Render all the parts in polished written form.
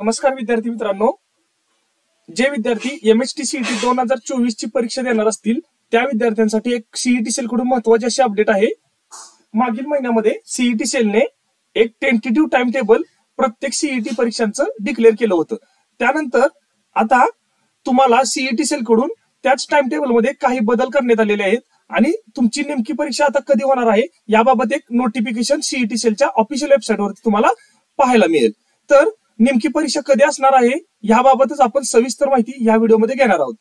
नमस्कार विद्यार्थी मित्रांनो, जे विद्यार्थी एमएचटी सीईटी 2024 ची परीक्षा देणार असतील त्या विद्यार्थ्यांसाठी एक सीईटी सेल कडून महत्त्वाची अशी अपडेट आहे। मागील महिन्यामध्ये सीईटी सेलने एक टेंटेटिव्ह टाइम टेबल प्रत्येक सीईटी परीक्षांचं डिक्लेअर केलं होतं। त्यानंतर आता तुम्हाला सीईटी सेल कडून त्याच टाइम टेबल मध्ये काही बदल करण्यात आलेले आहेत आणि तुमची नेमकी परीक्षा आता कधी होणार आहे याबाबत एक नोटिफिकेशन सीईटी सेलच्या ऑफिशियल वेबसाईटवरती तुम्हाला पाहायला मिळेल। तर नेमकी परीक्षा कधी असणार आहे याबाबतच आपण सविस्तर माहिती या व्हिडिओमध्ये घेणार आहोत।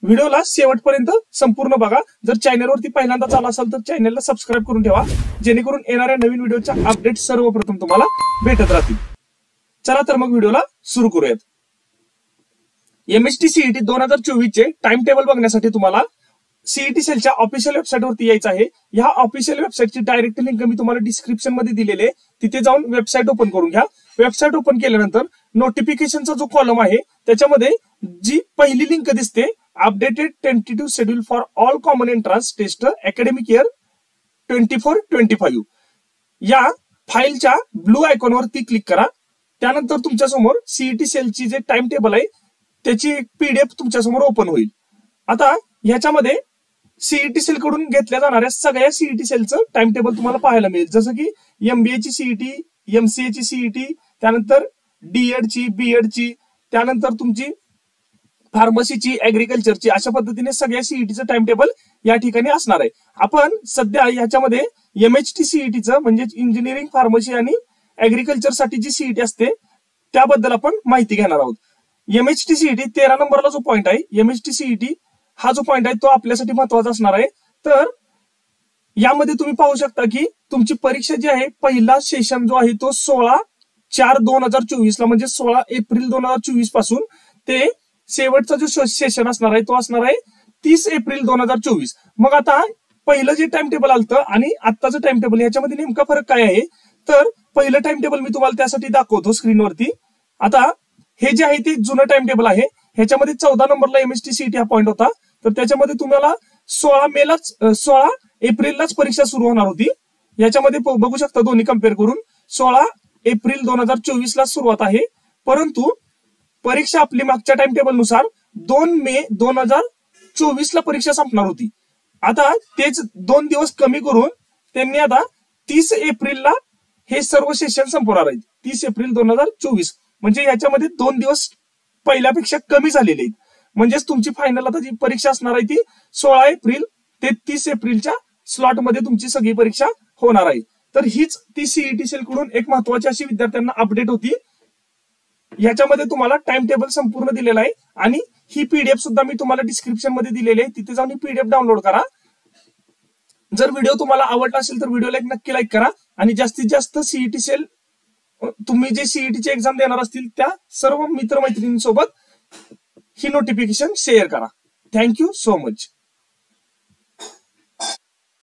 व्हिडिओला शेवटपर्यंत संपूर्ण बघा। जर चॅनलवरती पहिल्यांदाच आला असाल तर चॅनलला सबस्क्राईब करून ठेवा, जेणेकरून येणाऱ्या नवीन व्हिडिओच्या अपडेट सर्वप्रथम तुम्हाला भेटत राहतील। चला तर मग व्हिडिओला सुरू करूयात। एमएचटी सीईटी 2024 चे टाइम टेबल बघण्यासाठी तुम्हाला सीईटी सेलच्या ऑफिशियल वेबसाईट वरती यायचं आहे। या ऑफिशियल वेबसाईटची डायरेक्ट लिंक मी तुम्हाला डिस्क्रिप्शन मध्ये दिलेली आहे, तिथे जाऊन वेबसाईट ओपन करून घ्या। वेबसाईट ओपन केल्यानंतर नोटिफिकेशनचा जो कॉलम आहे त्याच्यामध्ये जी पहिली लिंक दिसते, updated tentative schedule for all common entrance test academic year 24-25, या फाईलच्या ब्लू आयकॉन वरती क्लिक करा। त्यानंतर तुमच्या समोर सीईटी सेलची जे टाइम टेबल आहे त्याची पीडीएफ तुमच्या समोर ओपन होईल। आता ह्याच्यामध्ये सीईटी सेल कडून घेतल्या जाणाऱ्या सगळ्या सीईटी सेलचं टाइम टेबल तुम्हाला पाहायला मिळेल, जसं की एमबीए ची सीईटी, एमसीए ची सीईटी, त्यानंतर डीएड ची, बीएड ची, त्यानंतर तुमची फार्मसीची, ऍग्रिकल्चरची, अशा पद्धतीने सगळ्या सीईटीचं टाइम टेबल या ठिकाणी असणार आहे। आपण सध्या याच्यामध्ये एमएचटी सीईटीचं म्हणजे इंजिनिअरिंग, फार्मसी आणि ऍग्रिकल्चर साठी जी सीईटी असते त्याबद्दल आपण माहिती घेणार आहोत। एमएचटी सीईटी 13 नंबरला जो पॉइंट आहे, एमएचटी सीईटी हा जो पॉइंट आहे तो आपल्यासाठी महत्वाचा असणार आहे। तर यामध्ये तुम्ही पाहू शकता की तुमची परीक्षा जी आहे, पहिला सेशन जो आहे तो 16/4/2024 ला म्हणजे 16 एप्रिल 2024 पासून ते शेवटचा जो सेशन असणार आहे तो असणार आहे 30 एप्रिल 2024। मग आता पहिलं जे टाइम टेबल आलतं आणि आत्ताचं टाइम टेबल याच्यामध्ये नेमका फरक काय आहे, तर पहिलं टाइम टेबल मी तुम्हाला त्यासाठी दाखवतो स्क्रीनवरती। आता हे जे आहे ते जुनं टाइम टेबल आहे, ह्याच्यामध्ये 14 नंबरला एमएचटी सीईटी हा पॉइंट होता, तर त्याच्यामध्ये तुम्हाला 16 एप्रिललाच परीक्षा सुरू होणार होती। याच्यामध्ये बघू शकता दोन्ही कम्पेअर करून 16 एप्रिल 2024 ला सुरुवात आहे, परंतु परीक्षा आपली मागच्या टाइम टेबल नुसार 2 मे 2024 ला परीक्षा संपणार होती। आता तेच 2 दिवस कमी करून त्यांनी आता 30 एप्रिलला हे सर्व सेशन संपवणार आहेत। 30 एप्रिल 2024 म्हणजे याच्यामध्ये 2 दिवस पहिल्यापेक्षा कमी झालेले आहेत। म्हणजेच तुमची फायनल आता जी परीक्षा असणार आहे ती 16 एप्रिल ते 30 एप्रिलच्या स्लॉट मध्ये तुमची सगळी परीक्षा होणार आहे। तर हीच ती सीईटी सेल कडून एक महत्वाची अशी विद्यार्थ्यांना अपडेट होती। याच्यामध्ये तुम्हाला टाइम टेबल संपूर्ण दिलेला आहे आणि ही पीडीएफ सुद्धा मी तुम्हाला डिस्क्रिप्शन मध्ये दिलेली आहे, तिथे जाऊन ही पीडीएफ डाउनलोड करा। जर व्हिडिओ तुम्हाला आवडला असेल तर व्हिडिओला एक नक्की लाईक करा आणि जास्तीत जास्त सीईटी सेल तुम्ही जे सीईटीची एक्झाम देणार असतील त्या सर्व मित्रमैत्रिणींसोबत ही नोटिफिकेशन शेअर करा। Thank you so much.